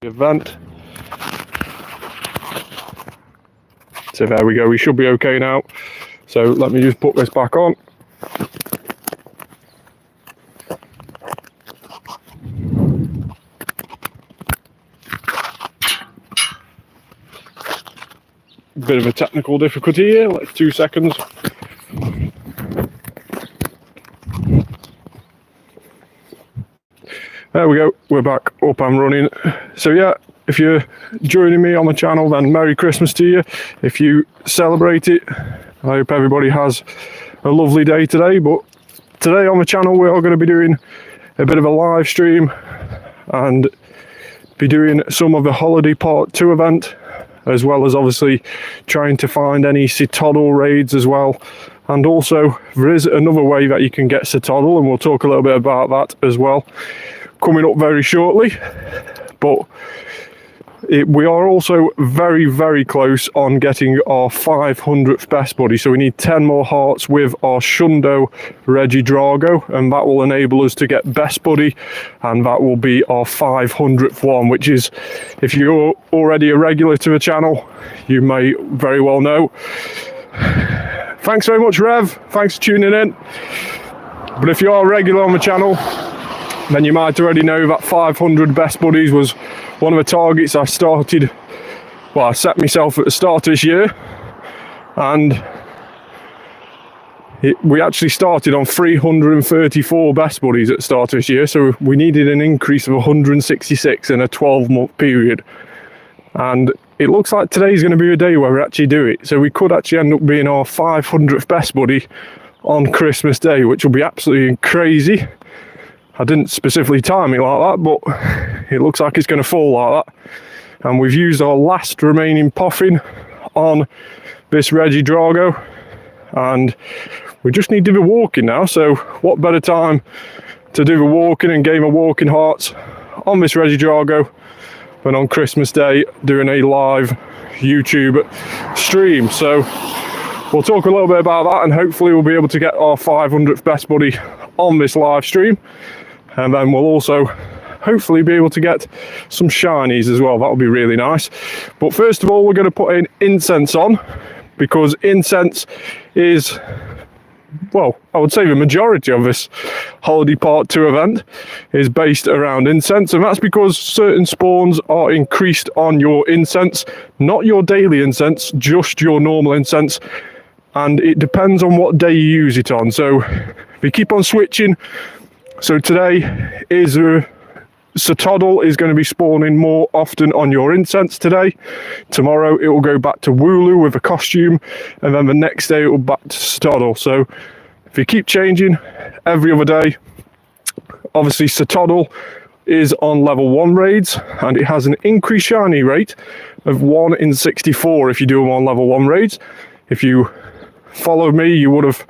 event. So there we go, we should be okay now. So let me just put this back on. Bit of a technical difficulty here, like 2 seconds. There we go, we're back up and running. So yeah, if you're joining me on the channel, then Merry Christmas to you. If you celebrate it, I hope everybody has a lovely day today. But today on the channel we are going to be doing a bit of a live stream and be doing some of the holiday part 2 event, as well as obviously trying to find any Cetoddle raids as well. And also there is another way that you can get Cetoddle, and we'll talk a little bit about that as well coming up very shortly. But we are also very close on getting our 500th best buddy, so we need 10 more hearts with our Shundo Regidrago, and that will enable us to get best buddy, and that will be our 500th one, which is, if you're already a regular to the channel, you may very well know. Thanks very much, Rev, thanks for tuning in. But if you are regular on the channel, then you might already know that 500 best buddies was one of the targets I started, well, I set myself at the start of this year, and we actually started on 334 best buddies at the start of this year, so we needed an increase of 166 in a 12-month period. And it looks like today's going to be a day where we actually do it, so we could actually end up being our 500th best buddy on Christmas Day, which will be absolutely crazy. I didn't specifically time it like that, but it looks like it's going to fall like that. And we've used our last remaining poffin on this Regidrago, and we just need to be walking now. So what better time to do the walking and game of walking hearts on this Regidrago than on Christmas Day doing a live YouTube stream. So we'll talk a little bit about that, and hopefully we'll be able to get our 500th best buddy on this live stream. And then we'll also hopefully be able to get some shinies as well. That'll be really nice. But first of all, we're going to put in incense on, because incense is, well, I would say the majority of this holiday part 2 event is based around incense, and that's because certain spawns are increased on your incense, not your daily incense, just your normal incense, and it depends on what day you use it on. So if you keep on switching, so today is Cetoddle is going to be spawning more often on your incense today. Tomorrow it will go back to Wooloo with a costume, and then the next day it will back to Cetoddle. So if you keep changing every other day, obviously Cetoddle is on level 1 raids, and it has an increased shiny rate of 1 in 64 if you do them on level 1 raids. If you followed me, you would have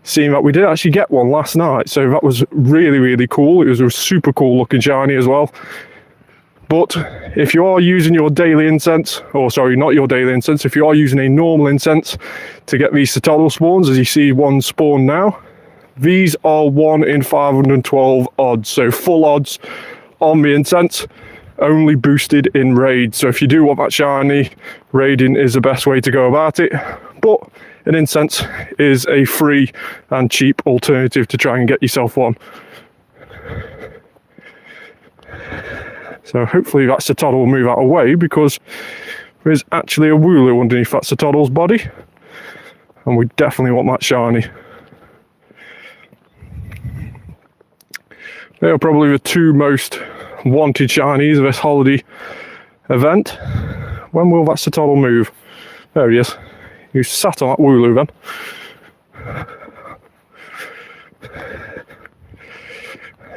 seen that we did actually get one last night, so that was really cool. It was a super cool looking shiny as well. But if you are using your daily incense, or sorry, not your daily incense, if you are using a normal incense to get these Cetoddle spawns, as you see one spawn now, these are 1 in 512 odds, so full odds on the incense, only boosted in raids. So if you do want that shiny, raiding is the best way to go about it. But an incense is a free and cheap alternative to try and get yourself one. So hopefully that Cetoddle will move out of the way, because there's actually a Wooloo underneath that Cetoddle's body, and we definitely want that shiny. They are probably the 2 most wanted shinies of this holiday event. When will that Cetoddle move? There he is. You sat on that Wooloo then.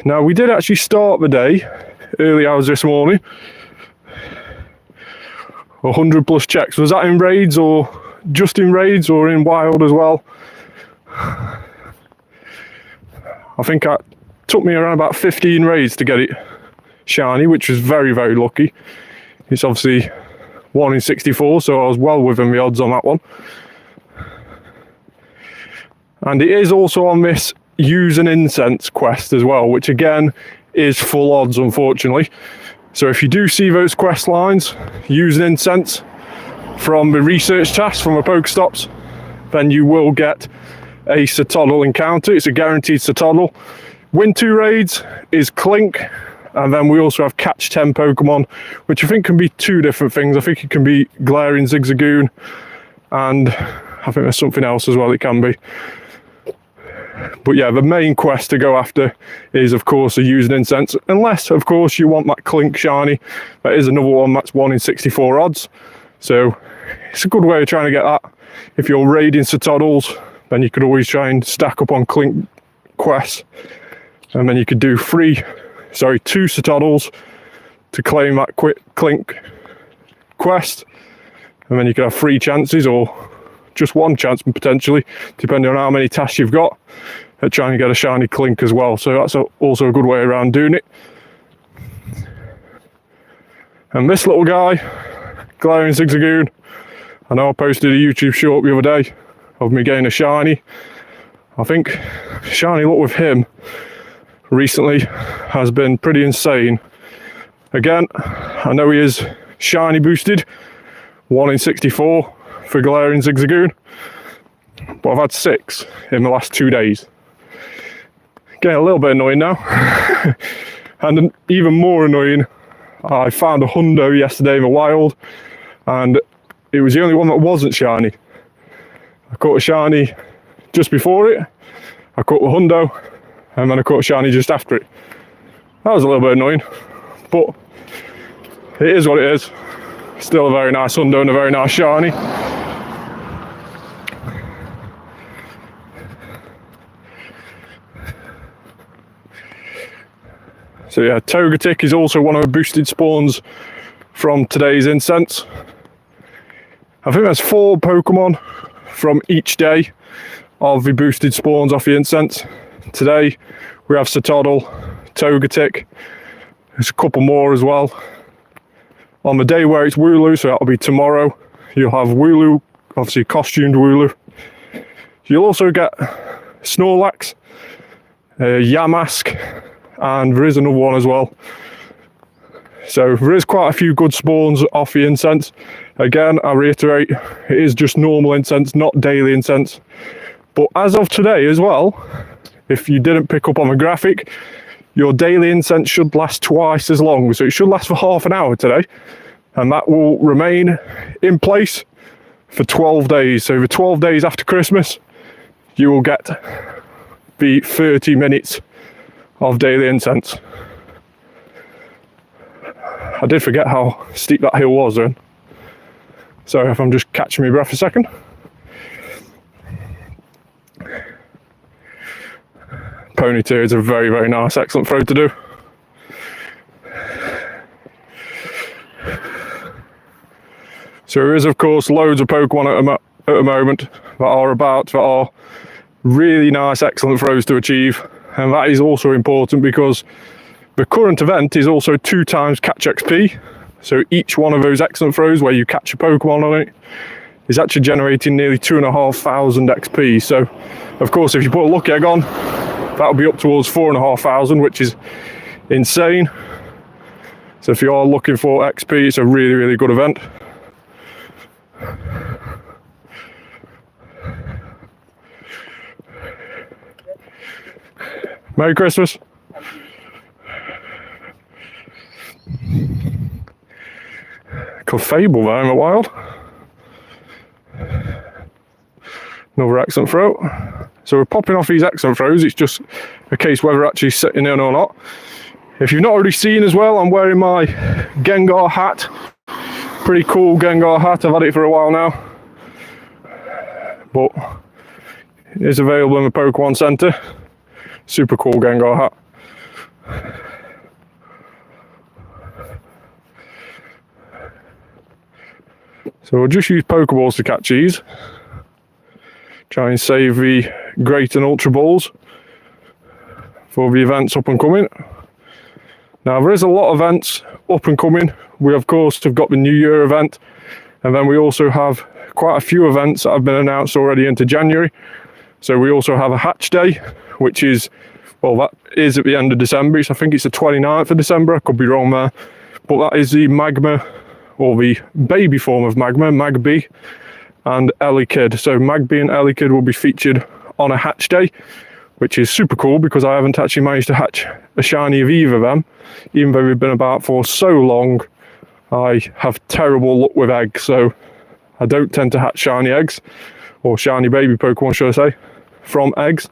Now we did actually start the day early hours this morning. 100 plus checks. Was that in raids, or just in raids, or in wild as well? I think it took me around about 15 raids to get it shiny, which was very lucky. It's obviously 1 in 64, so I was well within the odds on that one. And it is also on this use an incense quest as well, which again is full odds, unfortunately. So if you do see those quest lines, use an incense from the research task from the Pokestops, then you will get a Cetoddle encounter. It's a guaranteed Cetoddle. Win 2 raids is Clink, and then we also have catch 10 Pokemon, which I think can be 2 different things. I think it can be Glaring Zigzagoon, and I think there's something else as well it can be. But yeah, the main quest to go after is, of course, a used incense, unless, of course, you want that Clink shiny. That is another one that's 1 in 64 odds. So it's a good way of trying to get that. If you're raiding Cetoddles, then you could always try and stack up on Clink quests. And then you could do 2 Cetoddles to claim that Clink quest. And then you could have 3 chances, or just 1 chance potentially, depending on how many tasks you've got, at trying to get a shiny Clink as well. So that's also a good way around doing it. And this little guy, Glaring Zigzagoon, I know I posted a YouTube short the other day of me getting a shiny. I think shiny luck with him recently has been pretty insane. Again, I know he is shiny boosted, 1 in 64 for Glaring Zigzagoon, but I've had 6 in the last 2 days. Getting a little bit annoying now. And even more annoying, I found a Hundo yesterday in the wild, and it was the only one that wasn't shiny. I caught a shiny just before it, I caught the Hundo, and then I caught a shiny just after it. That was a little bit annoying, but it is what it is. Still a very nice Hundo and a very nice shiny. So yeah, Togetic is also one of the boosted spawns from today's incense. I think there's 4 Pokemon from each day of the boosted spawns off the incense. Today we have Cetoddle, Togetic, there's a couple more as well. On the day where it's Wooloo, so that'll be tomorrow, you'll have Wooloo, obviously costumed Wooloo. You'll also get Snorlax, Yamask, and there is another one as well. So there is quite a few good spawns off the incense. Again, I reiterate, it is just normal incense, not daily incense. But as of today as well, if you didn't pick up on the graphic, your daily incense should last twice as long. So it should last for half an hour today, and that will remain in place for 12 days. So for 12 days after Christmas, you will get the 30 minutes of daily incense. I did forget how steep that hill was then. Sorry if I'm just catching my breath a second. Ponytail is a very, very nice, excellent throw to do. So there is, of course, loads of Pokemon at the moment that are really nice, excellent throws to achieve. And that is also important because the current event is also 2 times catch XP. So each one of those excellent throws where you catch a Pokemon on it is actually generating nearly 2,500 XP. So, of course, if you put a lucky egg on, that'll be up towards 4,500, which is insane. So if you are looking for XP, it's a really, really good event. Merry Christmas. Clefable there in the wild. Another excellent throw. So we're popping off these excellent throws. It's just a case whether actually sitting in or not. If you've not already seen as well, I'm wearing my Gengar hat. Pretty cool Gengar hat. I've had it for a while now. But it is available in the Pokemon Center. Super cool Gengar hat. So we'll just use Pokeballs to catch these. Try and save the Great and Ultra Balls for the events up and coming. Now there is a lot of events up and coming. We of course have got the New Year event, and then we also have quite a few events that have been announced already into January. So we also have a Hatch Day, which is, well, that is at the end of December. I think it's the 29th of December, I could be wrong there. But that is the Magma, or the baby form of Magma, Magby and Elekid. So Magby and Elekid will be featured on a hatch day, which is super cool because I haven't actually managed to hatch a shiny of either of them. Even though we've been about for so long, I have terrible luck with eggs, so I don't tend to hatch shiny eggs, or shiny baby Pokemon should I say, from eggs.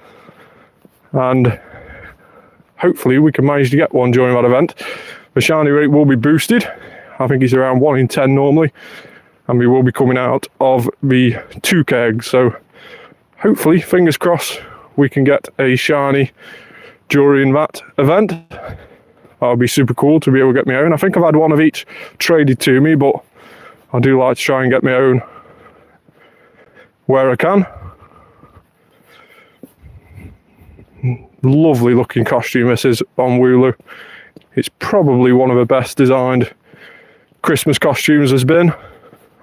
And hopefully we can manage to get one during that event. The shiny rate will be boosted. I think it's around 1 in 10 normally, and we will be coming out of the 2k eggs, so hopefully, fingers crossed, we can get a shiny during that event. That would be super cool to be able to get my own. I think I've had one of each traded to me, but I do like to try and get my own where I can. Lovely looking costume this is on Wooloo. It's probably one of the best designed Christmas costumes there's been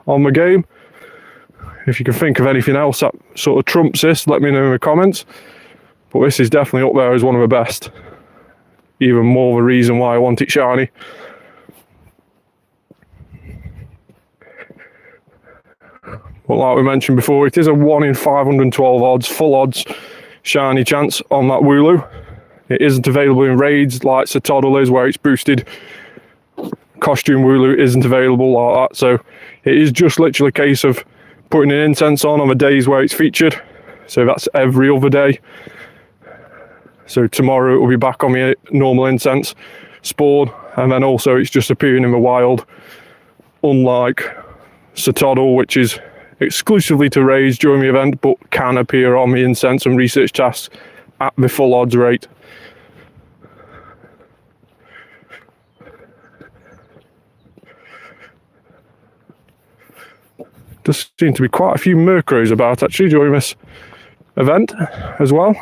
on the game. If you can think of anything else that sort of trumps this, let me know in the comments. But this is definitely up there as one of the best. Even more the reason why I want it shiny. But like we mentioned before, it is a 1 in 512 odds, full odds, shiny chance on that Wooloo. It isn't available in raids like Cetoddle is, where it's boosted. Costume Wooloo isn't available like that, so it is just literally a case of putting an incense on the days where it's featured. So that's every other day. So tomorrow it will be back on the normal incense spawn, and then also it's just appearing in the wild, unlike Cetoddle, which is exclusively to raids during the event but can appear on the incense and research tasks at the full odds rate. There seem to be quite a few Murkrows about actually during this event as well.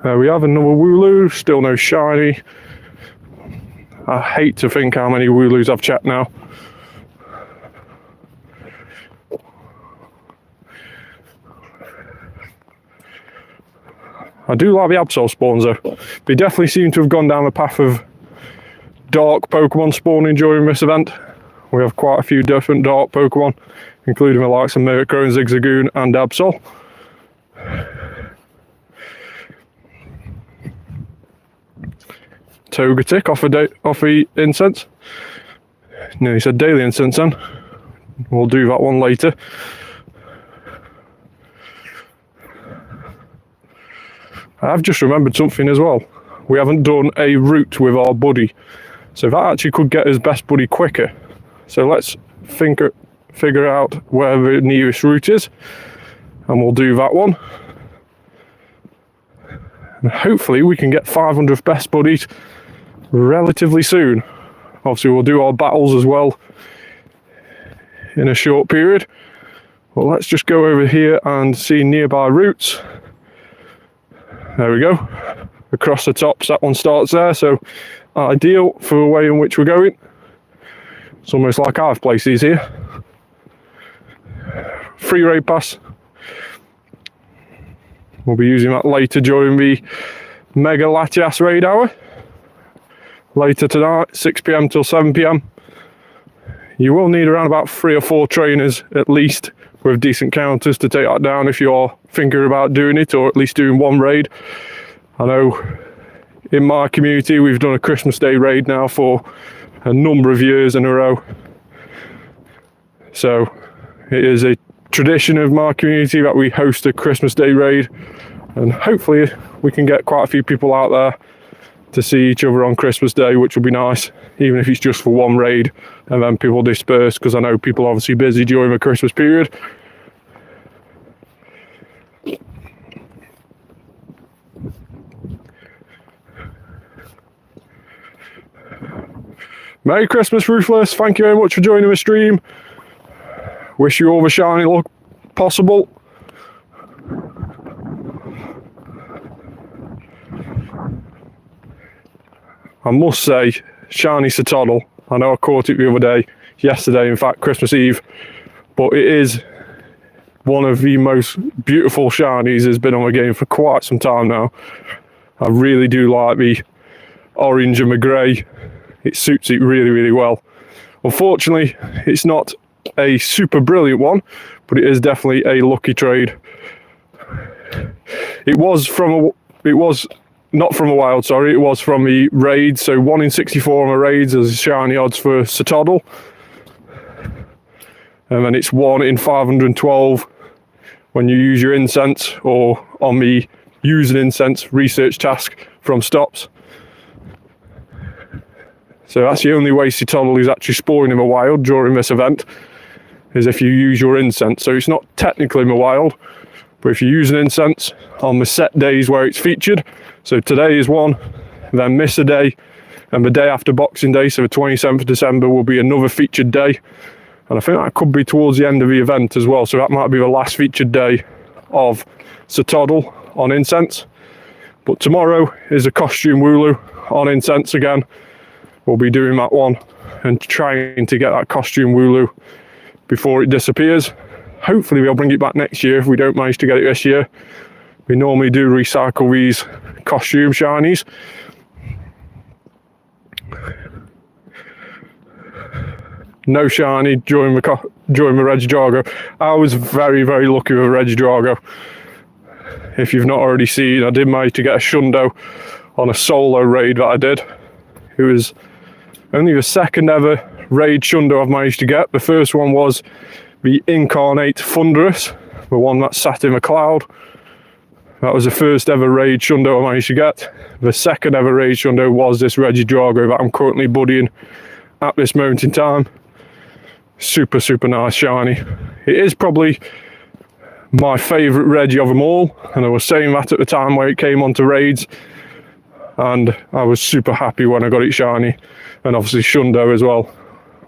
We have another Wooloo, still no shiny. I hate to think how many Wooloos I've checked now. I do like the Absol spawns though. They definitely seem to have gone down the path of dark Pokemon spawning during this event. We have quite a few different dark Pokemon, including the likes of Murkrow and Zigzagoon and Absol. Togetic off the incense. No, he said daily incense then. We'll do that one later. I've just remembered something as well. We haven't done a route with our buddy, so that actually could get us best buddy quicker. So let's figure out where the nearest route is, and we'll do that one. And hopefully we can get 500th best buddies relatively soon. Obviously we'll do our battles as well in a short period. Well, let's just go over here and see nearby routes. There we go. Across the tops, that one starts there, so ideal for the way in which we're going. It's almost like I've placed these here. Free raid pass. We'll be using that later during the Mega Latias raid hour. Later tonight, 6 PM till 7 PM. You will need around about 3 or 4 trainers at least with decent counters to take that down if you are thinking about doing it, or at least doing one raid. I know in my community we've done a Christmas Day raid now for a number of years in a row. So it is a tradition of my community that we host a Christmas Day raid, and hopefully we can get quite a few people out there to see each other on Christmas Day, which will be nice, even if it's just for one raid and then people disperse, because I know people are obviously busy during the Christmas period. Merry Christmas, Ruthless. Thank you very much for joining the stream. Wish you all the shiny luck possible. I must say, Shiny Cetoddle, I know I caught it the other day, yesterday in fact, Christmas Eve, but it is one of the most beautiful shinies has been on my game for quite some time now. I really do like the orange and the grey. It suits it really, really well. Unfortunately, it's not a super brilliant one, but it is definitely a lucky trade. It was not from a wild, sorry, it was from the raid. So 1 in 64 on the raids as shiny odds for Cetoddle. And then it's 1 in 512 when you use your incense, or on the use an incense research task from stops. So that's the only way Cetoddle is actually spawning in the wild during this event, is if you use your incense. So it's not technically in the wild, but if you use an incense on the set days where it's featured, so today is one, then miss a day, and the day after Boxing Day, so the 27th of December, will be another featured day. And I think that could be towards the end of the event as well, so that might be the last featured day of Cetoddle on incense. But tomorrow is a costume Wooloo on incense again. We'll be doing that one and trying to get that costume Wooloo before it disappears. Hopefully we'll bring it back next year if we don't manage to get it this year. We normally do recycle these costume shinies. No shiny during the Regidrago. I was very, very lucky with a Regidrago. If you've not already seen, I did manage to get a Shundo on a solo raid that I did. It was only the second ever raid Shundo I've managed to get. The first one was the Incarnate Thunderous, the one that sat in the cloud. That was the first ever raid Shundo I managed to get. The second ever raid Shundo was this Regidrago that I'm currently buddying at this moment in time. Super, super nice shiny. It is probably my favourite Regi of them all, and I was saying that at the time where it came onto raids, and I was super happy when I got it shiny, and obviously Shundo as well.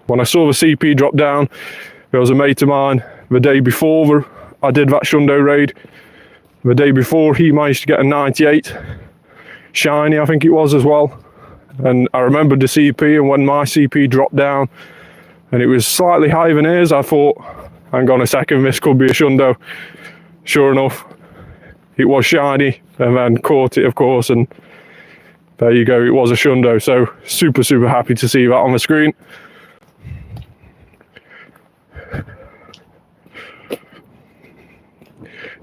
When I saw the CP drop down, there was a mate of mine the day before I did that Shundo raid. The day before, he managed to get a 98 shiny, I think it was as well. And I remembered the CP, and when my CP dropped down and it was slightly higher than his, I thought, hang on a second, this could be a Shundo. Sure enough, it was shiny, and then caught it, of course, and there you go, it was a Shundo. So super, super happy to see that on the screen.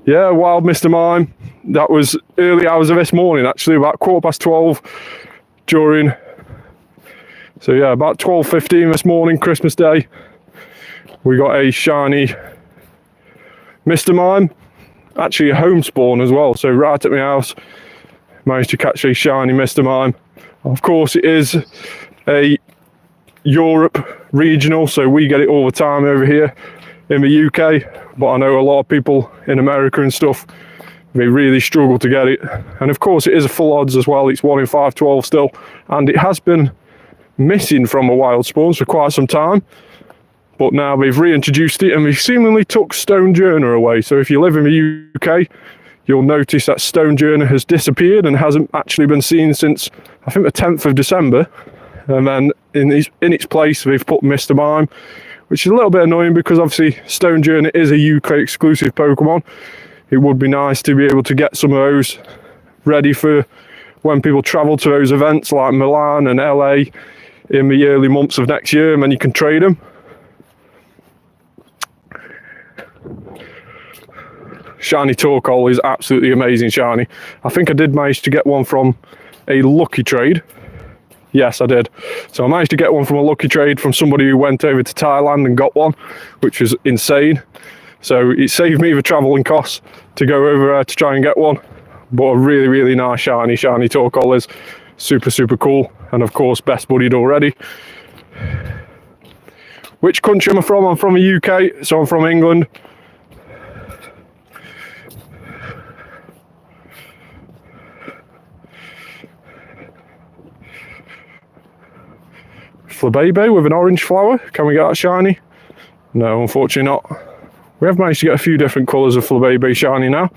Yeah, Wild Mr. Mime. That was early hours of this morning, actually, about 12:15 during. So yeah, about 12:15 this morning, Christmas Day, we got a shiny Mr. Mime. Actually a home spawn as well, so right at my house, managed to catch a shiny Mr. Mime. Of course, it is a Europe regional, so we get it all the time over here in the UK, but I know a lot of people in America and stuff, they really struggle to get it. And of course it is a full odds as well, it's 1 in 512 still, and it has been missing from a wild spawns for quite some time, but now they've reintroduced it, and they seemingly took Stone Journer away. So if you live in the UK, you'll notice that Stone Journer has disappeared and hasn't actually been seen since I think the 10th of December. And then in its place they've put Mr. Mime, which is a little bit annoying because obviously Stone Journer is a UK exclusive Pokemon. It would be nice to be able to get some of those ready for when people travel to those events like Milan and LA in the early months of next year, and then you can trade them. Shiny Torkoal is absolutely amazing shiny. I think I did manage to get one from a lucky trade. Yes, I did. So I managed to get one from a lucky trade from somebody who went over to Thailand and got one, which was insane. So it saved me the travelling costs to go over there to try and get one. But a really, really nice shiny Torkoal is super, super cool. And of course, best buddied already. Which country am I from? I'm from the UK, so I'm from England. Flabébé with an orange flower. Can we get that shiny? No, unfortunately not. We have managed to get a few different colours of Flabébé shiny now.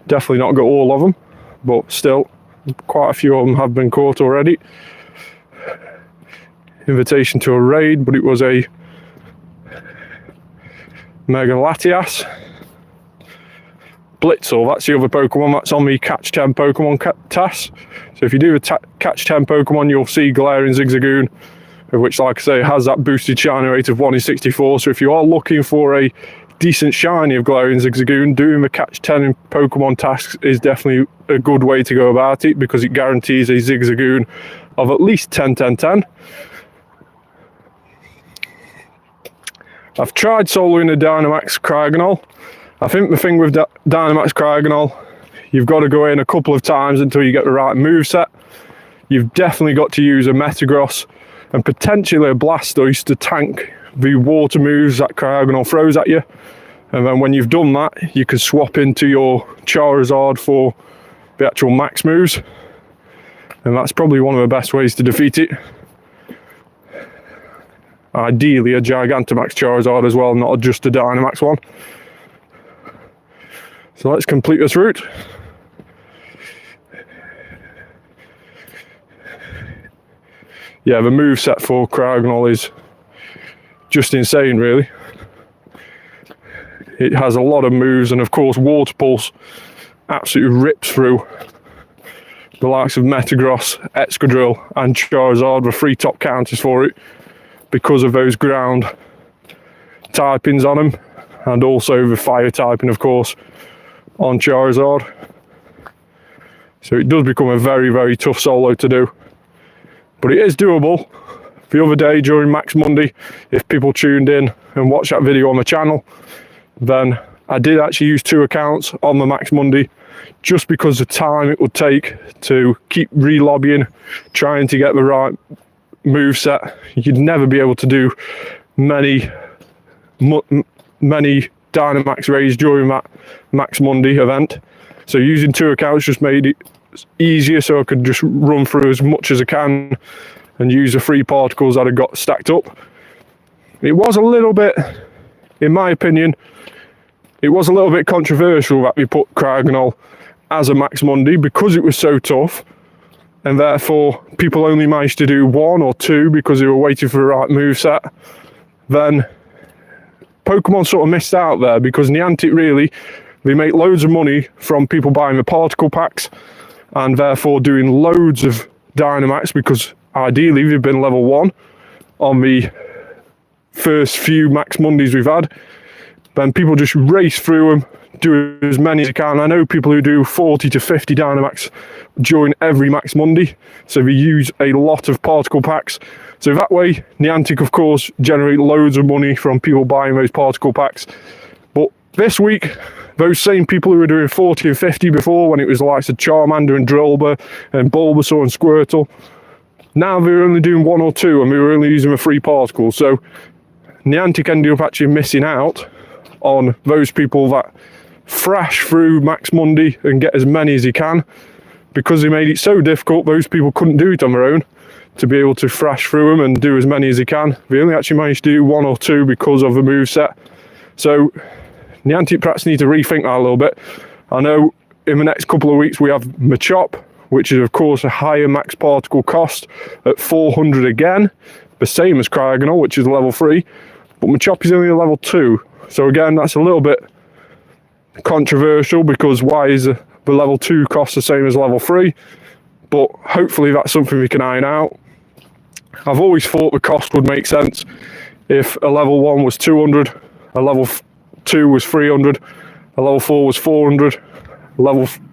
Definitely not got all of them, but still, quite a few of them have been caught already. Invitation to a raid, but it was a Mega Latias. Blitzel, that's the other Pokemon that's on the Catch 10 Pokemon task. So if you do a Catch 10 Pokemon, you'll see Glaring Zigzagoon, which, like I say, has that boosted shiny rate of 1 in 64. So if you are looking for a decent shiny of Glaring Zigzagoon, doing the Catch 10 in Pokemon tasks is definitely a good way to go about it, because it guarantees a Zigzagoon of at least 10, 10, 10. I've tried soloing a Dynamax Cryogonal. I think the thing with Dynamax Cryogonal, you've got to go in a couple of times until you get the right moveset. You've definitely got to use a Metagross and potentially a Blastoise to tank the water moves that Cryogonal throws at you. And then when you've done that, you can swap into your Charizard for the actual max moves. And that's probably one of the best ways to defeat it. Ideally a Gigantamax Charizard as well, not just a Dynamax one. So let's complete this route. Yeah, the moveset for Cryogonal is just insane, really. It has a lot of moves, and of course Water Pulse absolutely rips through the likes of Metagross, Excadrill and Charizard, the 3 top counters for it, because of those ground typings on them, and also the fire typing, of course, on Charizard. So it does become a very, very tough solo to do, but it is doable. The other day during Max Monday, if people tuned in and watched that video on the channel, then I did actually use 2 accounts on the Max Monday, just because the time it would take to keep re-lobbying, trying to get the right moveset. You'd never be able to do many Dynamax raids during that Max Monday event. So using 2 accounts just made it easier, so I could just run through as much as I can and use the 3 particles that I got stacked up. It was a little bit, in my opinion, it was a little bit controversial that we put Cryogonal as a Max Monday, because it was so tough, and therefore people only managed to do 1 or 2 because they were waiting for the right moveset. Then Pokemon sort of missed out there, because Niantic really, they make loads of money from people buying the particle packs and therefore doing loads of Dynamax, because ideally they've been level 1 on the first few Max Mondays we've had. Then people just race through them, do as many as they can. I know people who do 40 to 50 Dynamax during every Max Monday, so they use a lot of particle packs. So that way, Niantic, of course, generate loads of money from people buying those particle packs. But this week, those same people who were doing 40 and 50 before, when it was the likes of Charmander and Drillbur and Bulbasaur and Squirtle, now they're only doing 1 or 2, and we were only using the 3 particles. So Niantic ended up actually missing out on those people that thrash through Max Monday and get as many as he can, because they made it so difficult. Those people couldn't do it on their own to be able to thrash through them and do as many as he can. They only actually managed to do 1 or 2 because of the moveset. So Niantic perhaps need to rethink that a little bit. I know in the next couple of weeks we have Machop, which is of course a higher max particle cost at 400 again, the same as Cryogonal, which is level 3, but Machop is only a level 2. So again, that's a little bit controversial, because why is the level 2 cost the same as level 3? But hopefully that's something we can iron out. I've always thought the cost would make sense if a level 1 was 200, a level 2 was 300, a level 4 was 400,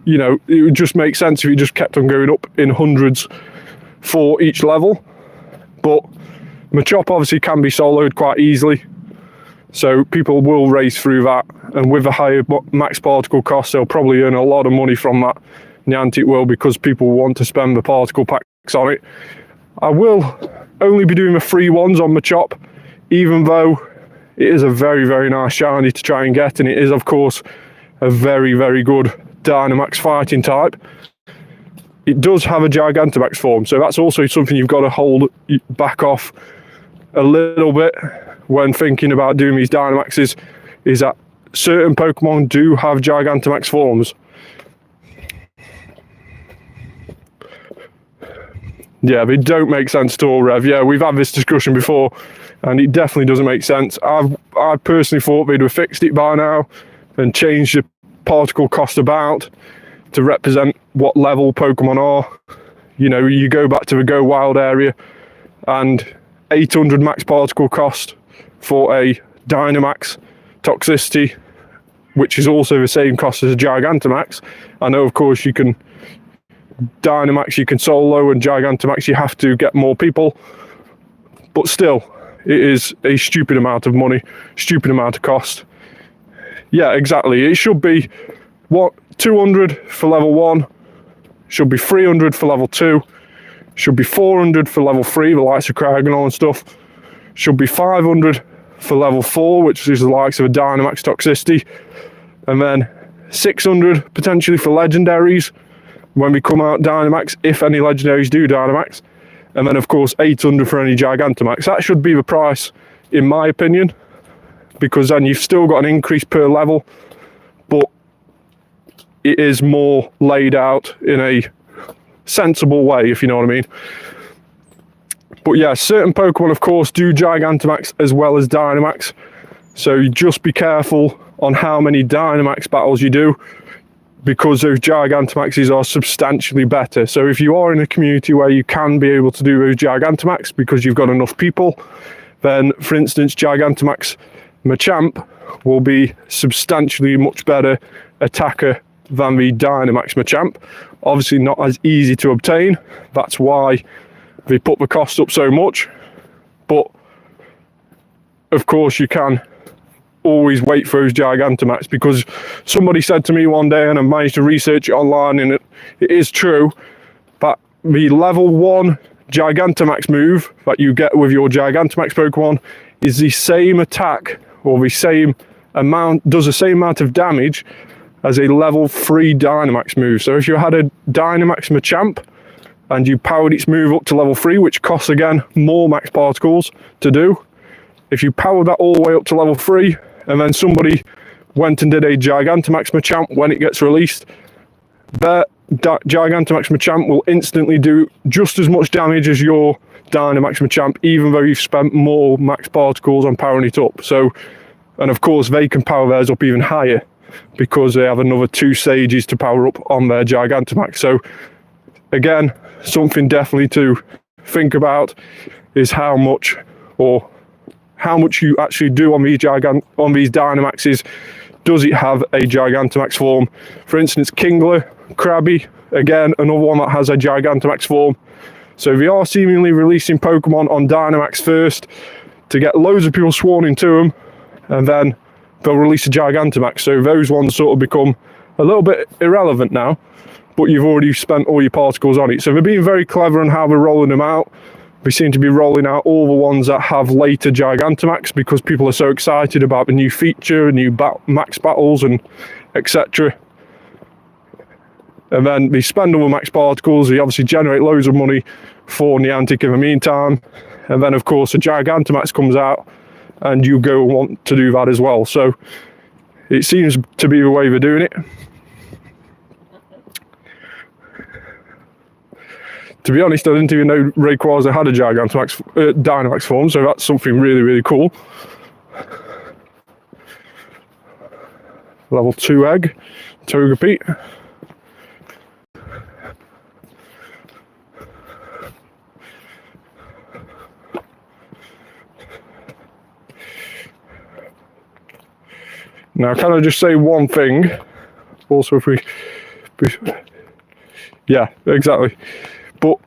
you know, it would just make sense if you just kept on going up in hundreds for each level. But Machop obviously can be soloed quite easily, so people will race through that, and with a higher max particle cost, they'll probably earn a lot of money from that. Niantic will, because people want to spend the particle packs on it. I will only be doing the free ones on Machop, even though it is a very, very nice shiny to try and get, and it is of course a very, very good Dynamax fighting type. It does have a Gigantamax form, so that's also something you've got to hold back off a little bit when thinking about doing these Dynamaxes, is that certain Pokemon do have Gigantamax forms. Yeah, they don't make sense at all, Rev. Yeah, we've had this discussion before, and it definitely doesn't make sense. I personally thought they'd have fixed it by now and changed the particle cost about to represent what level Pokemon are. You know, you go back to the Go Wild area and 800 max particle cost for a Dynamax toxicity, which is also the same cost as a Gigantamax. I know, of course, you can Dynamax, you can solo, and Gigantamax, you have to get more people. But still, it is a stupid amount of money, stupid amount of cost. Yeah, exactly. It should be, what, 200 for level 1, should be 300 for level 2, should be 400 for level 3, the likes of Cryogonal and stuff, should be 500 for level 4, which is the likes of a Dynamax toxicity, and then 600 potentially for legendaries when we come out Dynamax, if any legendaries do Dynamax, and then of course 800 for any Gigantamax. That should be the price, in my opinion, because then you've still got an increase per level, but it is more laid out in a sensible way, if you know what I mean. But yeah, certain Pokemon, of course, do Gigantamax as well as Dynamax, so you just be careful on how many Dynamax battles you do, because those Gigantamaxes are substantially better. So if you are in a community where you can be able to do those Gigantamax because you've got enough people, then for instance Gigantamax Machamp will be substantially much better attacker than the Dynamax Machamp. Obviously not as easy to obtain, that's why they put the cost up so much, but of course you can always wait for those Gigantamax, because somebody said to me one day, and I managed to research it online, and it is true, that the level 1 Gigantamax move that you get with your Gigantamax Pokemon is the same attack, or the same amount, does the same amount of damage as a level 3 Dynamax move. So if you had a Dynamax Machamp and you powered its move up to level 3, which costs again more max particles to do, if you powered that all the way up to level 3 and then somebody went and did a Gigantamax Machamp when it gets released, that Gigantamax Machamp will instantly do just as much damage as your Dynamax Machamp, even though you've spent more max particles on powering it up. So, and of course they can power theirs up even higher because they have another 2 stages to power up on their Gigantamax. So again, something definitely to think about is how much you actually do on these Dynamaxes. Does it have a Gigantamax form? For instance, Kingler, Krabby, again, another one that has a Gigantamax form. So they are seemingly releasing Pokemon on Dynamax first to get loads of people swarming to them, and then they'll release a Gigantamax. So those ones sort of become a little bit irrelevant now, but you've already spent all your particles on it. So they're being very clever on how they're rolling them out. They seem to be rolling out all the ones that have later Gigantamax because people are so excited about the new feature, new max battles, and etc. And then they spend all the max particles, they obviously generate loads of money for Niantic in the meantime. And then of course a Gigantamax comes out and you go and want to do that as well. So it seems to be the way they're doing it. To be honest, I didn't even know Rayquaza had a Gigantamax Dynamax form, so that's something really, really cool. Level 2 egg, Togepi. Now, can I just say one thing? Also, if we yeah, exactly. But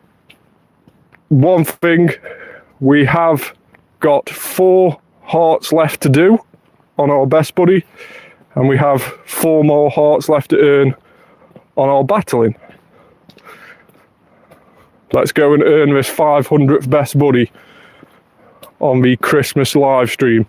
one thing, we have got 4 hearts left to do on our best buddy, and we have 4 more hearts left to earn on our battling. Let's go and earn this 500th best buddy on the Christmas live stream.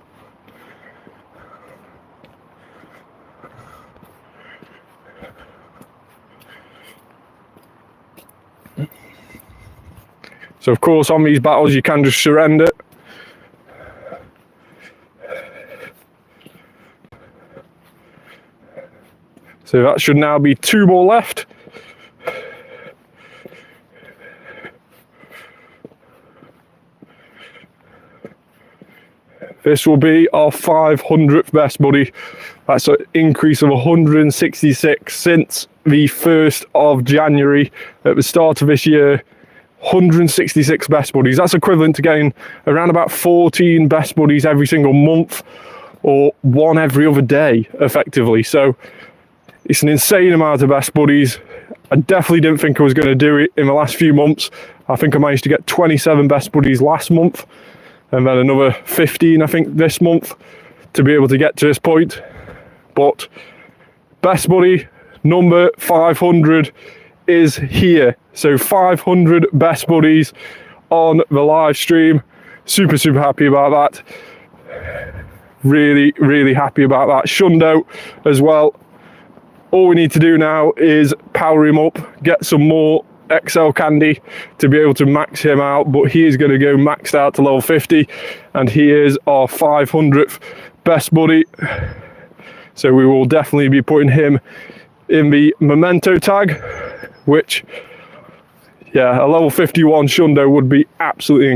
So of course on these battles you can just surrender. So that should now be 2 more left. This will be our 500th best buddy That's an increase of 166 since the 1st of January at the start of this year. 166 best buddies. That's equivalent to getting around about 14 best buddies every single month, or one every other day, effectively. So it's an insane amount of best buddies. I definitely didn't think I was going to do it in the last few months. I think I managed to get 27 best buddies last month, and then another 15, I think, this month to be able to get to this point. But best buddy number 500 is here. So 500 best buddies on the live stream. Super happy about that. Really happy about that. Shundo as well. All we need to do now is power him up, get some more XL candy to be able to max him out, but he is going to go maxed out to level 50, and he is our 500th best buddy. So we will definitely be putting him in the memento tag, which, yeah, a level 51 Shundo would be absolutely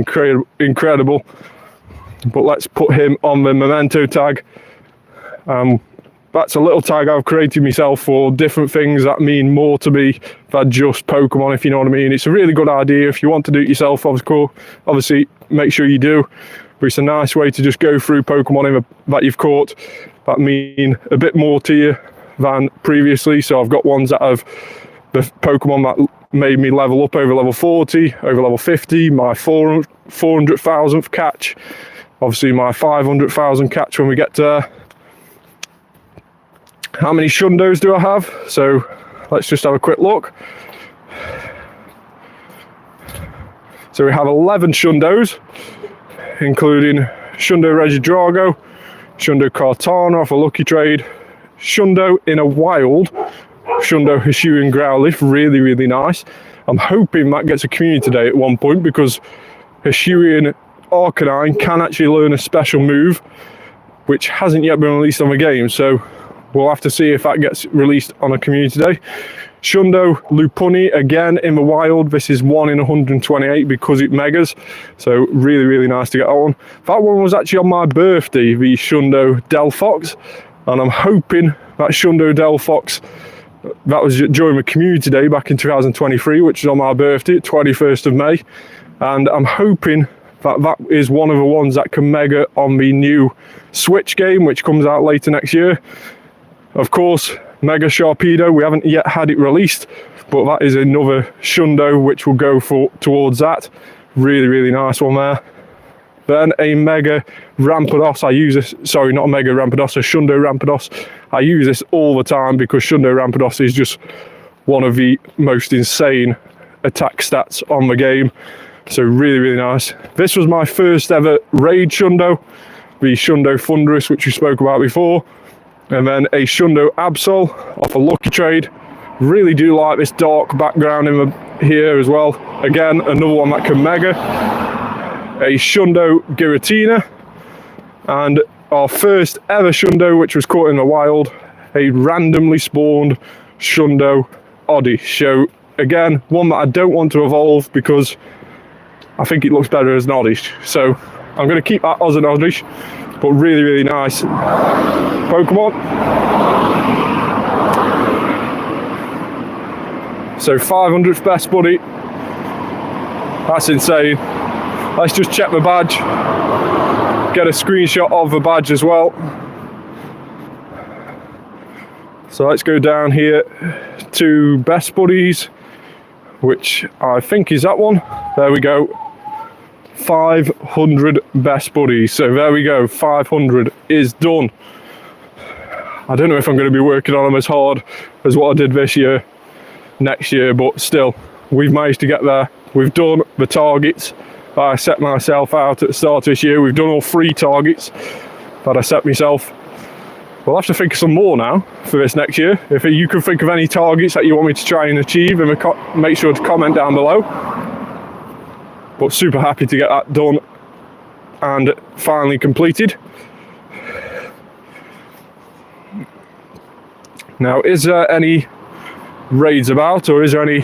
incredible. But let's put him on the memento tag. That's a little tag I've created myself for different things that mean more to me than just Pokemon, if you know what I mean. It's a really good idea. If you want to do it yourself, obviously make sure you do. But it's a nice way to just go through Pokemon that you've caught that mean a bit more to you than previously. So I've got ones that have the Pokemon that made me level up over level 40, over level 50, my 400,000th catch, obviously my 500,000 catch when we get to how many Shundos do I have? So let's just have a quick look. So we have 11 Shundos, including Shundo Regidrago, Shundo Kartana off a lucky trade, Shundo in a wild, Shundo Hisuian Growlithe, really nice. I'm hoping that gets a community day at one point, because Hisuian Arcanine can actually learn a special move which hasn't yet been released on the game, so we'll have to see if that gets released on a community day. Shundo Lupuni again in the wild. This is 1 in 128 because it megas, so really nice to get that one. That one was actually on my birthday, the Shundo Delphox, and I'm hoping that Shundo Delphox, that was during the community day back in 2023, which is on my birthday, 21st of May, and I'm hoping that that is one of the ones that can mega on the new Switch game, which comes out later next year. Of course, Mega Sharpedo, we haven't yet had it released, but that is another Shundo which will go towards that. Really nice one there. Then a Mega Rampardos. I use this, sorry, not a Mega Rampardos, a Shundo Rampardos. I use this all the time because Shundo Rampardos is just one of the most insane attack stats on the game. So really nice. This was my first ever raid Shundo, the Shundo Thunderous, which we spoke about before. And then a Shundo Absol off a lucky trade. Really do like this dark background here as well. Again, another one that can mega. A Shundo Giratina. And our first ever Shundo, which was caught in the wild, a randomly spawned Shundo Oddish. So again, one that I don't want to evolve because I think it looks better as an Oddish. So I'm going to keep that as an Oddish. But really nice Pokemon. So 500th best buddy. That's insane. Let's just check the badge. Get a screenshot of the badge as well. So let's go down here to best buddies, which I think is that one. There we go. 500 best buddies. So there we go, 500 is done. I don't know if I'm going to be working on them as hard as what I did this year, next year, but still, we've managed to get there. We've done the targets that I set myself out at the start of this year. We've done all 3 targets that I set myself. We'll have to think of some more now for this next year. If you can think of any targets that you want me to try and achieve, make sure to comment down below. But super happy to get that done and finally completed. Now, is there any raids about, or is there any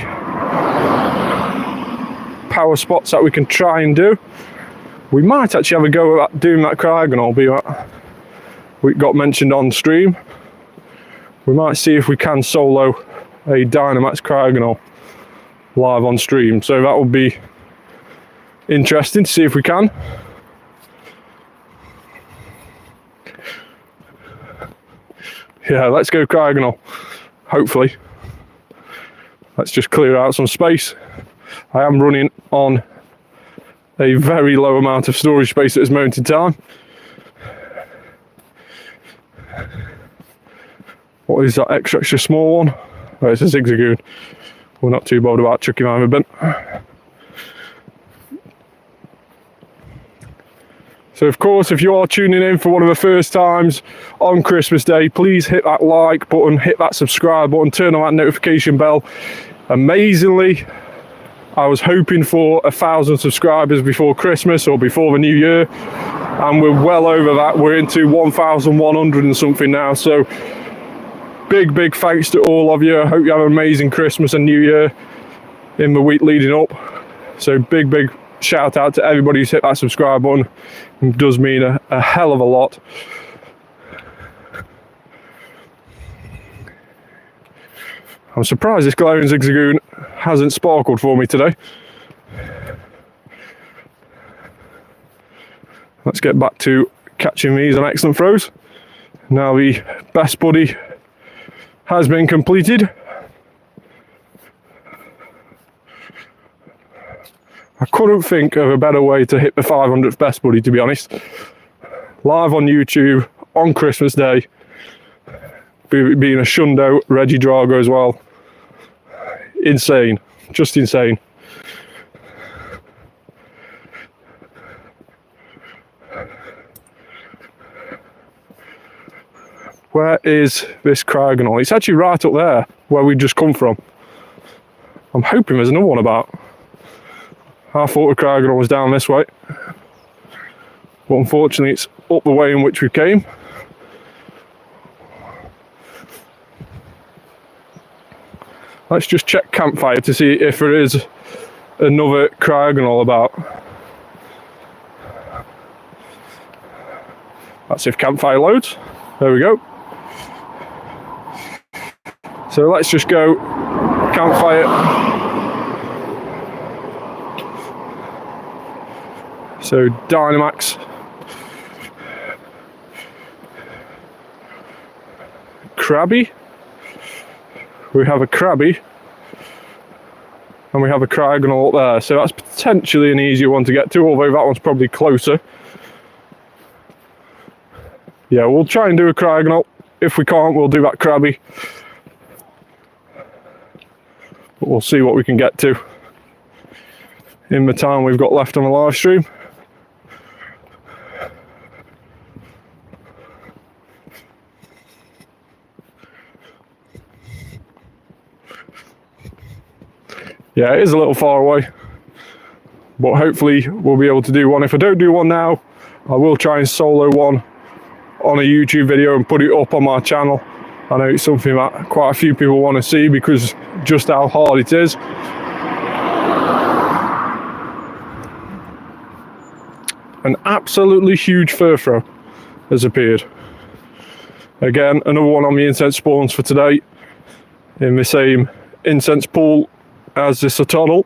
power spots that we can try and do? We might actually have a go at doing that Cryogonal, we got mentioned on stream. We might see if we can solo a Dynamax Cryogonal live on stream. So that would be interesting to see if we can. Yeah, let's go Cryogonal. Hopefully. Let's just clear out some space. I am running on a very low amount of storage space at this moment in time. What is that extra small one? Oh, it's a Zigzagoon. We're not too bothered about chucking him in a bin. So of course, if you are tuning in for one of the first times on Christmas Day, please hit that like button, hit that subscribe button, turn on that notification bell. Amazingly, I was hoping for 1,000 subscribers before Christmas or before the new year, and we're well over that. We're into 1,100 and something now. So big thanks to all of you. I hope you have an amazing Christmas and New Year in the week leading up. So big shout out to everybody who's hit that subscribe button. It does mean a hell of a lot. I'm surprised this glowing Zigzagoon hasn't sparkled for me today. Let's get back to catching these on excellent throws. Now the best buddy has been completed. I couldn't think of a better way to hit the 500th best buddy, to be honest. Live on YouTube on Christmas Day, being a Shundo Regidrago as well. Insane, just insane. Where is this Cryogonal? It's actually right up there where we just come from. I'm hoping there's another one about. I thought the Cryogonal was down this way, but unfortunately it's up the way in which we came. Let's just check Campfire to see if there is another Cryogonal about. That's if Campfire loads. There we go. So let's just go Campfire. So Dynamax, Krabby, we have a Krabby, and we have a Cryogonal up there, so that's potentially an easier one to get to, although that one's probably closer. Yeah, we'll try and do a Cryogonal. If we can't, we'll do that Krabby. But we'll see what we can get to in the time we've got left on the live stream. Yeah, it is a little far away, but hopefully we'll be able to do one. If I don't do one now, I will try and solo one on a YouTube video and put it up on my channel. I know it's something that quite a few people want to see because just how hard it is. An absolutely huge fur throw has appeared. Again, another one on the incense spawns for today in the same incense pool as the Cetoddle.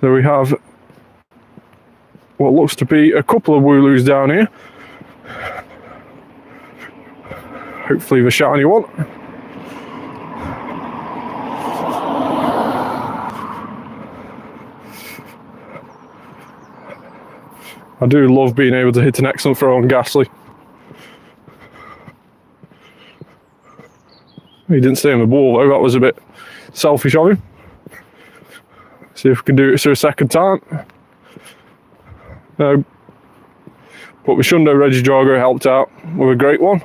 So we have what looks to be a couple of Wooloos down here. Hopefully the shiny one. I do love being able to hit an excellent throw on Ghastly. He didn't stay on the ball though, that was a bit selfish of him. See if we can do it for a second time. No. But the Shundo Regidrago helped out with a great one.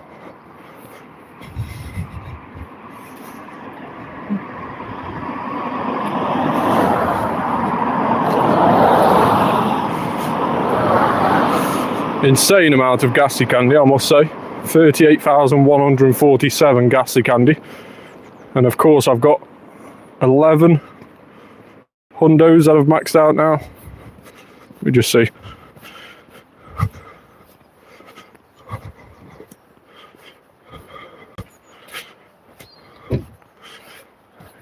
Insane amount of Ghastly candy, I must say. 38,147 Ghastly candy, and of course I've got 11 hundos that have maxed out now. Let me just see.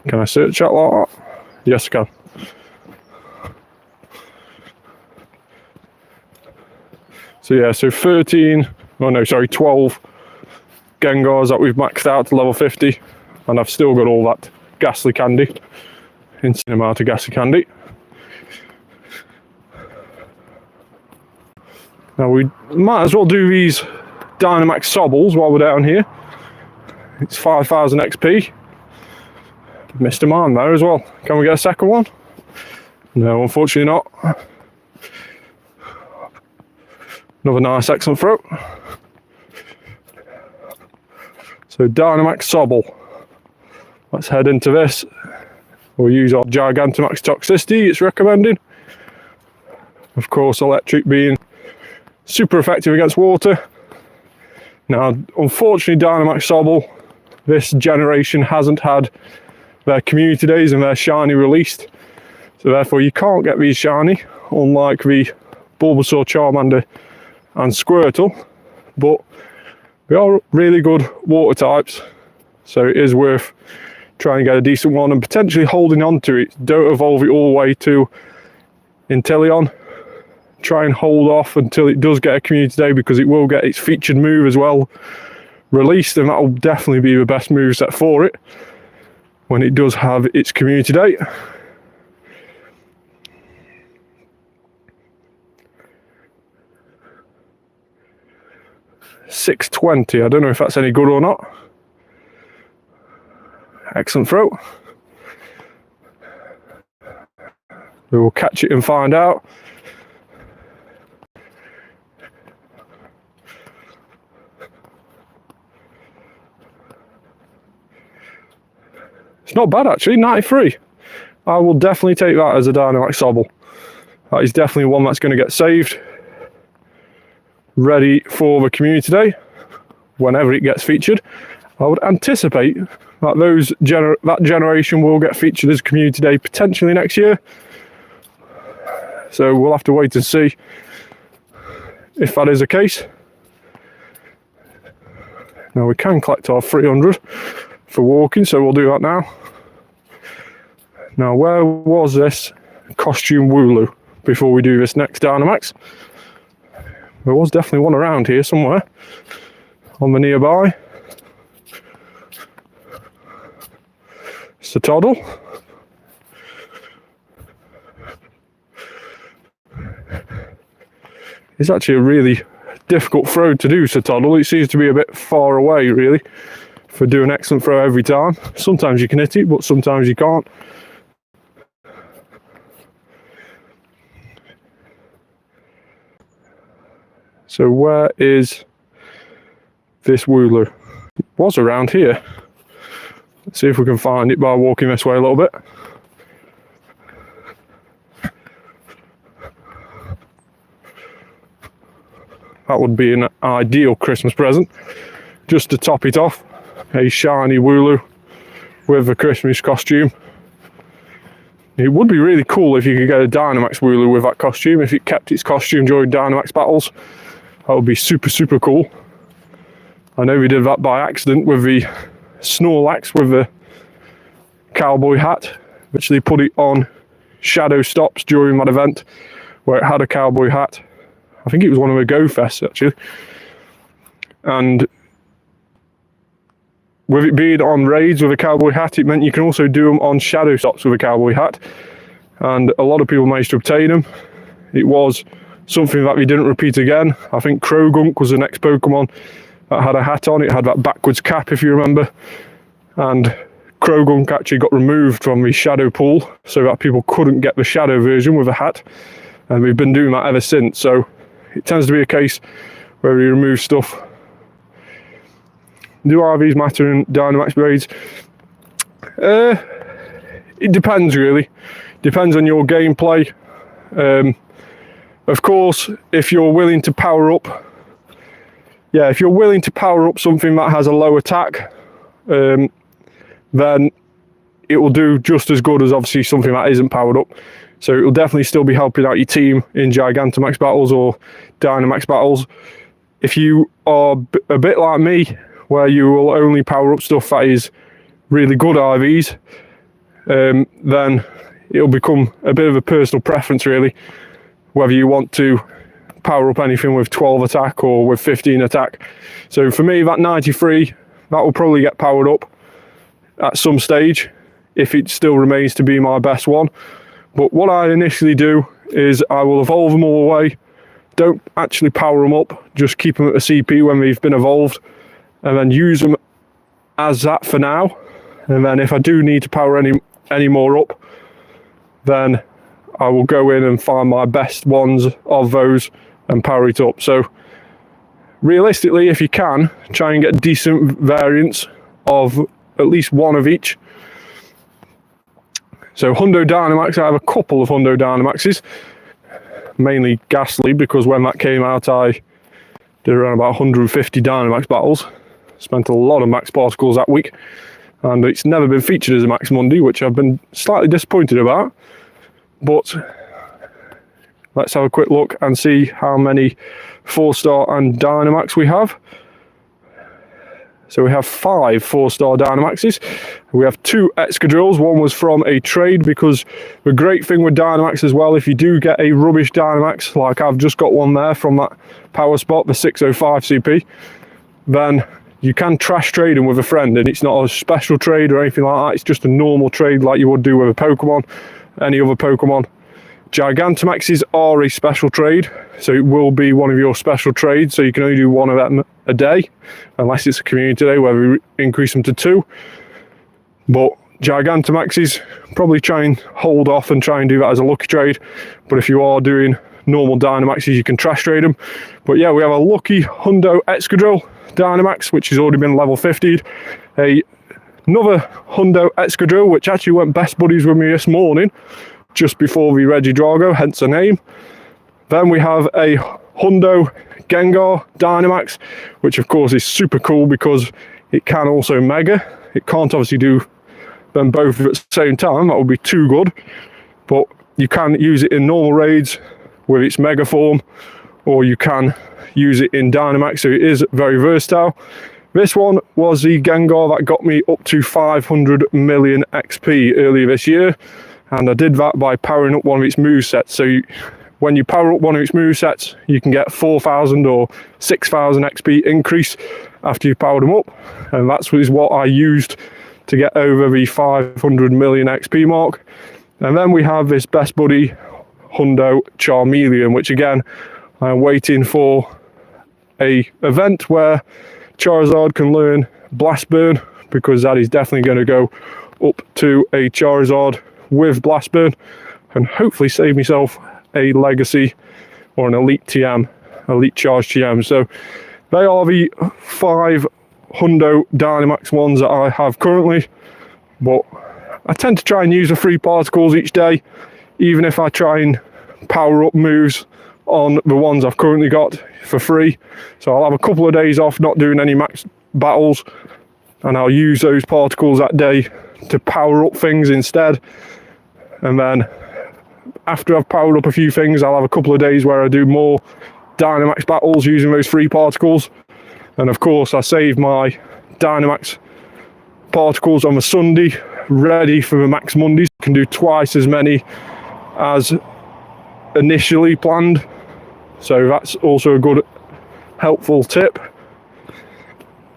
Can I search that like that? Yes, I can. So yeah, so 12 Gengars that we've maxed out to level 50, and I've still got all that ghastly candy, insane amount of ghastly candy. Now we might as well do these Dynamax Sobbles while we're down here. It's 5,000 XP. Missed a mine there as well. Can we get a second one? No, unfortunately not. Another nice excellent throw. So Dynamax Sobble. Let's head into this. We'll use our Gigantamax Toxicity, it's recommending. Of course, electric being super effective against water. Now, unfortunately, Dynamax Sobble, this generation hasn't had their community days and their shiny released. So therefore you can't get these shiny, unlike the Bulbasaur, Charmander and Squirtle. But they are really good water types. So it is worth trying to get a decent one and potentially holding on to it. Don't evolve it all the way to Inteleon. Try and hold off until it does get a community day, because it will get its featured move as well released, and that will definitely be the best moveset for it when it does have its community day. $6.20, I don't know if that's any good or not. Excellent throw. We will catch it and find out. It's not bad actually, 93. I will definitely take that as a Dynamax Sobble. That is definitely one that's going to get saved. Ready for the community day, whenever it gets featured. I would anticipate that that generation will get featured as community day potentially next year. So we'll have to wait and see if that is the case. Now we can collect our 300 for walking, so we'll do that now. Now, where was this costume Wooloo before we do this next Dynamax? There was definitely one around here somewhere on the nearby. Cetoddle. It's actually a really difficult throw to do, Cetoddle. It seems to be a bit far away, really, for doing an excellent throw every time. Sometimes you can hit it, but sometimes you can't. So where is this Wooloo? It was around here. Let's see if we can find it by walking this way a little bit. That would be an ideal Christmas present, just to top it off. A shiny Wooloo with a Christmas costume. It would be really cool if you could get a Dynamax Wooloo with that costume, if it kept its costume during Dynamax battles. That would be super, super cool. I know we did that by accident with the Snorlax with the cowboy hat. Actually put it on Shadow Stops during that event where it had a cowboy hat. I think it was one of the Go Fests actually. And with it being on raids with a cowboy hat, it meant you can also do them on Shadow Stops with a cowboy hat. And a lot of people managed to obtain them. It was something that we didn't repeat again. I think Krogunk was the next Pokemon that had a hat on. It had that backwards cap, if you remember. And Krogunk actually got removed from the Shadow pool so that people couldn't get the Shadow version with a hat. And we've been doing that ever since. So it tends to be a case where we remove stuff. Do RVs matter in Dynamax raids? It depends really. Depends on your gameplay. Of course, if you're willing to power up, if you're willing to power up something that has a low attack, then it will do just as good as obviously something that isn't powered up. So it will definitely still be helping out your team in Gigantamax battles or Dynamax battles. If you are a bit like me, where you will only power up stuff that is really good IVs, then it'll become a bit of a personal preference really, whether you want to power up anything with 12 attack or with 15 attack. So for me, that 93, that will probably get powered up at some stage if it still remains to be my best one. But what I initially do is I will evolve them all away, don't actually power them up, just keep them at the CP when they've been evolved, and then use them as that for now. And then if I do need to power any more up, then I will go in and find my best ones of those and power it up. So realistically, if you can, try and get decent variants of at least one of each. So Hundo Dynamax, I have a couple of Hundo Dynamaxes, mainly Ghastly, because when that came out I did around about 150 Dynamax battles, spent a lot of max particles that week, and it's never been featured as a Max Monday, which I've been slightly disappointed about. But let's have a quick look and see how many 4-star and Dynamax we have. So we have 5 4-star Dynamaxes. We have 2 Excadrills. One was from a trade, because the great thing with Dynamax as well, if you do get a rubbish Dynamax, like I've just got one there from that power spot, the 605 CP, then you can trash trade them with a friend, and it's not a special trade or anything like that. It's just a normal trade like you would do with a Pokemon, any other Pokemon. Gigantamaxes are a special trade, so it will be one of your special trades, so you can only do one of them a day, unless it's a community day where we increase them to 2. But Gigantamaxes, probably try and hold off and try and do that as a lucky trade. But if you are doing normal Dynamaxes, you can trash trade them. But yeah, we have a lucky Hundo Excadrill Dynamax, which has already been level 50'd. Another Hundo Excadrill, which actually went best buddies with me this morning, just before the Regidrago, hence the name. Then we have a Hundo Gengar Dynamax, which of course is super cool because it can also Mega. It can't obviously do them both at the same time, that would be too good. But you can use it in normal raids with its Mega form, or you can use it in Dynamax, so it is very versatile. This one was the Gengar that got me up to 500 million XP earlier this year. And I did that by powering up one of its movesets. So when you power up one of its movesets, you can get 4,000 or 6,000 XP increase after you've powered them up. And that's what I used to get over the 500 million XP mark. And then we have this best buddy, Hundo Charmeleon, which again, I'm waiting for a event where Charizard can learn Blast Burn, because that is definitely going to go up to a Charizard with Blast Burn, and hopefully save myself a Legacy or an Elite TM, Elite Charge TM. So they are the 5 Hundo Dynamax ones that I have currently, but I tend to try and use the free particles each day, even if I try and power up moves on the ones I've currently got for free. So I'll have a couple of days off not doing any max battles, and I'll use those particles that day to power up things instead. And then after I've powered up a few things, I'll have a couple of days where I do more Dynamax battles using those free particles. And of course I save my Dynamax particles on the Sunday ready for the Max Mondays. I can do twice as many as initially planned, so that's also a good helpful tip.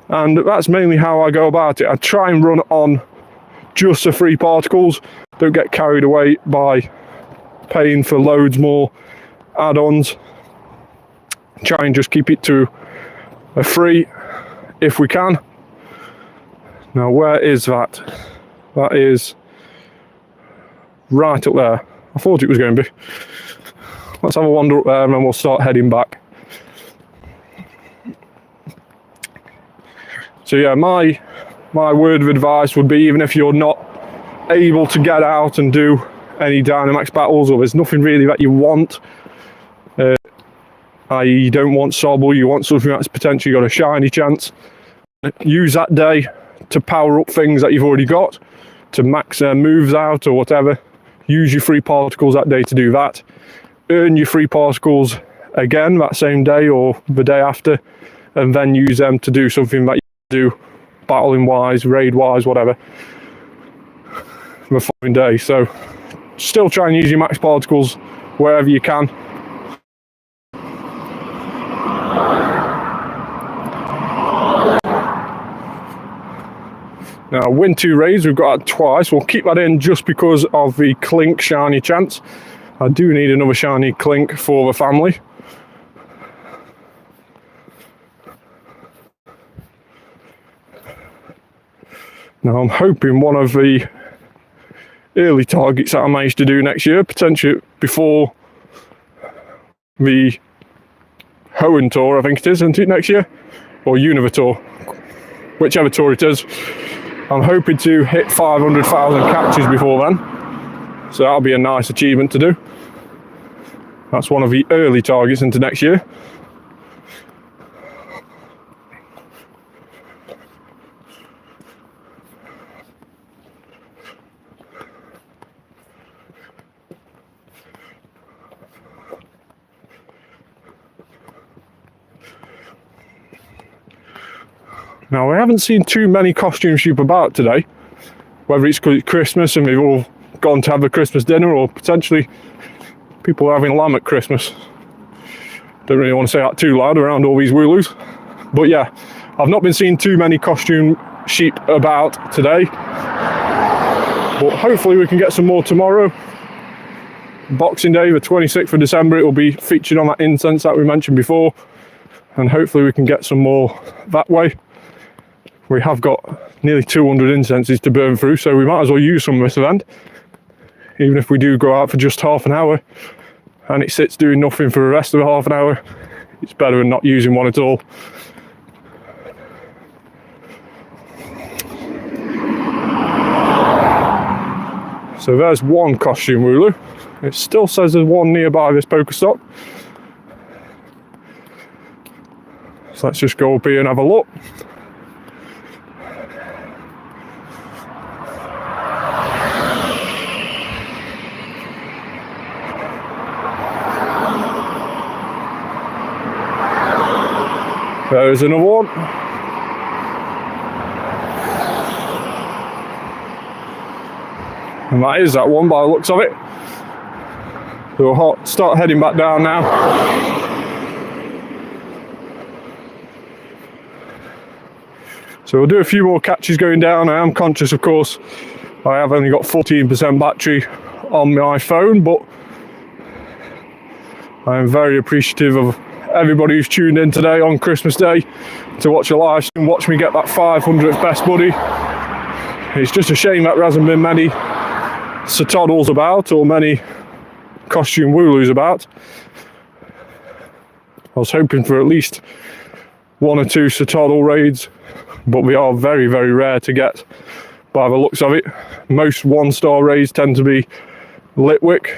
And that's mainly how I go about it. I try and run on just the free particles, don't get carried away by paying for loads more add-ons. Try and just keep it to a free if we can. Now where is that? That is right up there. I thought it was going to be. Let's have a wander up there and then we'll start heading back. So yeah, my word of advice would be, even if you're not able to get out and do any Dynamax battles, or there's nothing really that you want, i.e. you don't want Sobble, you want something that's potentially got a shiny chance, use that day to power up things that you've already got, to max their moves out or whatever. use your free particles that day to do that, earn your free particles again that same day or the day after, and then use them to do something that you do battling wise, raid wise, whatever, the following day. So still try and use your max particles wherever you can. Now, win 2 raids, we've got that twice. We'll keep that in just because of the Clink shiny chance. I do need another shiny Clink for the family. Now, I'm hoping one of the early targets that I managed to do next year, potentially before the Hoenn Tour, I think it is, isn't it, next year? Or Unova Tour, whichever tour it is. I'm hoping to hit 500,000 catches before then, so that'll be a nice achievement to do. That's one of the early targets into next year. Now, I haven't seen too many costume sheep about today, whether it's because it's Christmas and we've all gone to have a Christmas dinner, or potentially people are having lamb at Christmas. Don't really want to say that too loud around all these Wooloos. But yeah, I've not been seeing too many costume sheep about today. But hopefully we can get some more tomorrow. Boxing Day, the 26th of December, it will be featured on that incense that we mentioned before. And hopefully we can get some more that way. We have got nearly 200 incenses to burn through, so we might as well use some of this event. Even if we do go out for just half an hour and it sits doing nothing for the rest of the half an hour, it's better than not using one at all. So there's one costume Wooloo. It still says there's one nearby this Pokestop. So let's just go up here and have a look. There's another one. And that is that one by the looks of it. So we'll start heading back down now. So we'll do a few more catches going down. I am conscious, of course, I have only got 14% battery on my phone, but I am very appreciative of everybody who's tuned in today on Christmas Day to watch a live stream, watch me get that 500th best buddy. It's just a shame that there hasn't been many Cetoddles about, or many costume Wooloos about. I was hoping for at least 1 or 2 Cetoddle raids, but they are very, very rare to get by the looks of it. Most 1-star raids tend to be Litwick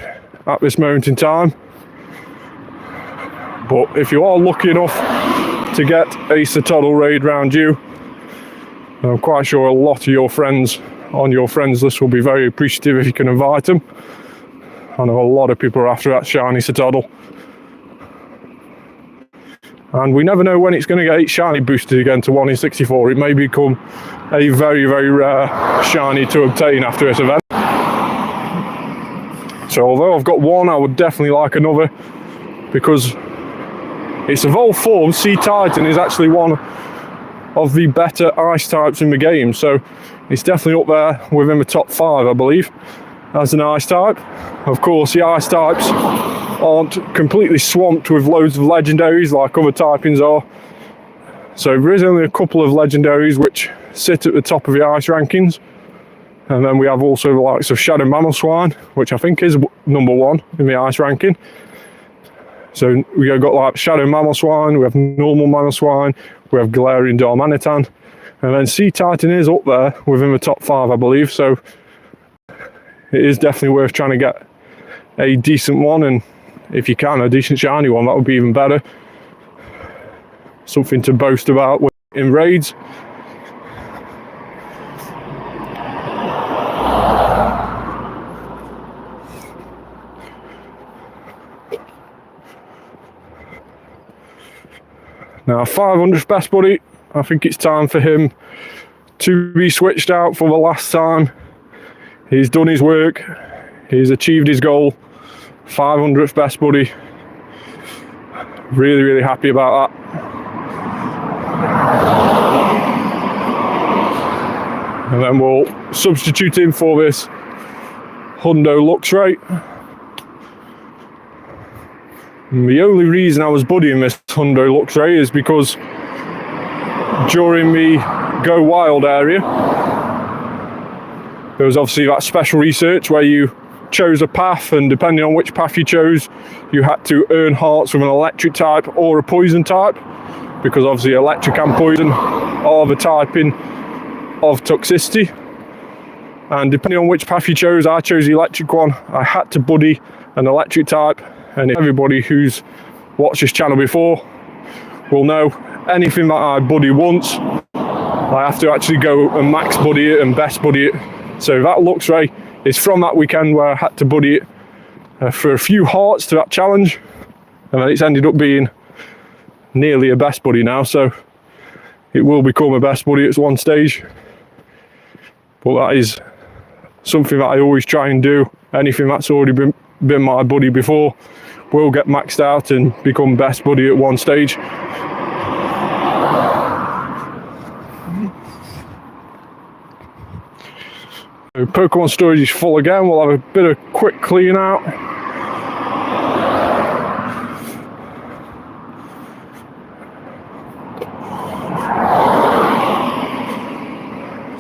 at this moment in time. But if you are lucky enough to get a Cetoddle raid round you, I'm quite sure a lot of your friends on your friends list will be very appreciative if you can invite them. I know a lot of people are after that shiny Cetoddle. And we never know when it's going to get its shiny boosted again to 1 in 64. It may become a very, very rare shiny to obtain after this event. So although I've got one, I would definitely like another, because its evolved form, Sea Titan, is actually one of the better ice types in the game. So it's definitely up there within the top 5, I believe, as an ice type. Of course, the ice types aren't completely swamped with loads of legendaries like other typings are. So there is only a couple of legendaries which sit at the top of the ice rankings. And then we have also the likes of Shadow Mammal Swine, which I think is number 1 in the ice ranking. So we have got like Shadow Mammal Swine, we have Normal Mammal Swine, we have Galarian Darmanitan, and then Sea Titan is up there within the top 5, I believe. So it is definitely worth trying to get a decent one, and if you can, a decent shiny one, that would be even better. Something to boast about in raids. Now 500th best buddy, I think it's time for him to be switched out for the last time. He's done his work, he's achieved his goal. 500th best buddy. Really, really happy about that. And then we'll substitute him for this Shundo Luxray. And the only reason I was buddying this Shundo Luxray is because during the Go Wild area, there was obviously that special research where you chose a path, and depending on which path you chose, you had to earn hearts from an electric type or a poison type, because obviously electric and poison are the typing of toxicity. And depending on which path you chose, I chose the electric one. I had to buddy an electric type, and everybody who's watched this channel before will know anything that I buddy once, I have to actually go and max buddy it and best buddy it. So that Luxray is from that weekend where I had to buddy it for a few hearts to that challenge, and then it's ended up being nearly a best buddy now, so it will become a best buddy at one stage. But that is something that I always try and do. Anything that's already been my buddy before will get maxed out and become best buddy at one stage. So Pokemon storage is full again. We'll have a bit of quick clean out.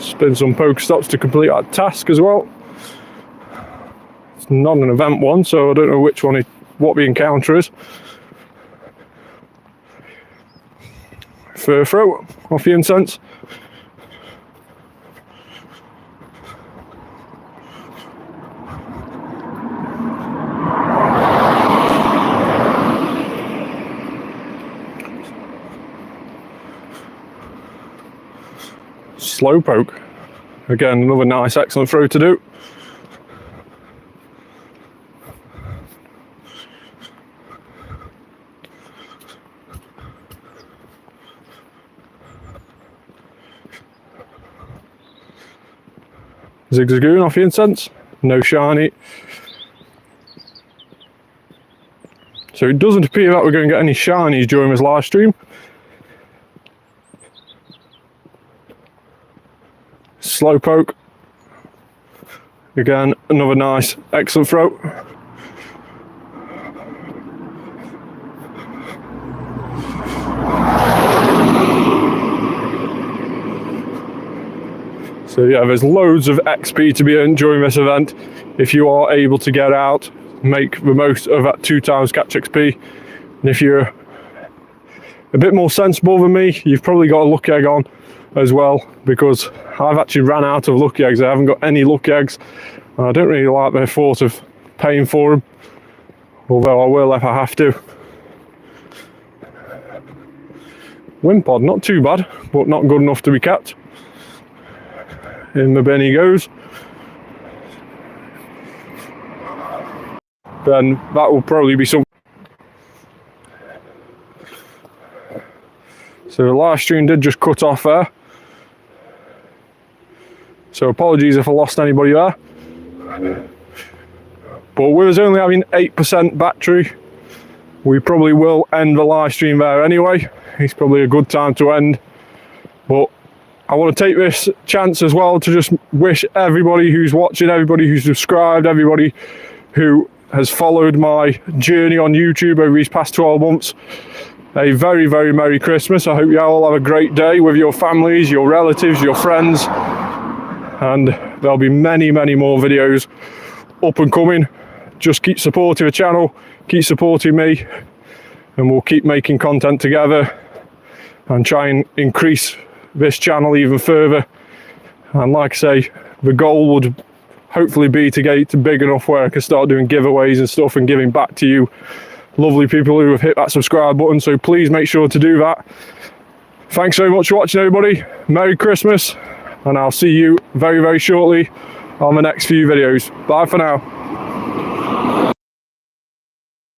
Spin some Pokestops to complete that task as well. It's not an event one, so I don't know which one what the encounter is. Fur throat off the incense. Slowpoke. Again, another nice, excellent throw to do. Zigzagoon off the incense. No shiny. So it doesn't appear that we're going to get any shinies during this live stream. Slowpoke. Again, another nice, excellent throw. So yeah, there's loads of XP to be earned during this event. If you are able to get out, make the most of that 2x catch XP. And if you're a bit more sensible than me, you've probably got a lucky egg on as well, because I've actually ran out of lucky eggs. I haven't got any lucky eggs. I don't really like the thought of paying for them, although I will if I have to. Wimpod, not too bad, but not good enough to be kept. In the bin he goes. Then that will probably be some. So the live stream did just cut off there. So apologies if I lost anybody there. But with us only having 8% battery, we probably will end the live stream there anyway. It's probably a good time to end. But I want to take this chance as well to just wish everybody who's watching, everybody who's subscribed, everybody who has followed my journey on YouTube over these past 12 months, a very, very Merry Christmas. I hope you all have a great day with your families, your relatives, your friends. And there'll be many, many more videos up and coming. Just keep supporting the channel, keep supporting me, and we'll keep making content together and try and increase this channel even further. And like I say, the goal would hopefully be to get it to big enough where I can start doing giveaways and stuff and giving back to you lovely people who have hit that subscribe button. So please make sure to do that. Thanks so much for watching, everybody. Merry Christmas, and I'll see you very, very shortly on the next few videos. Bye for now.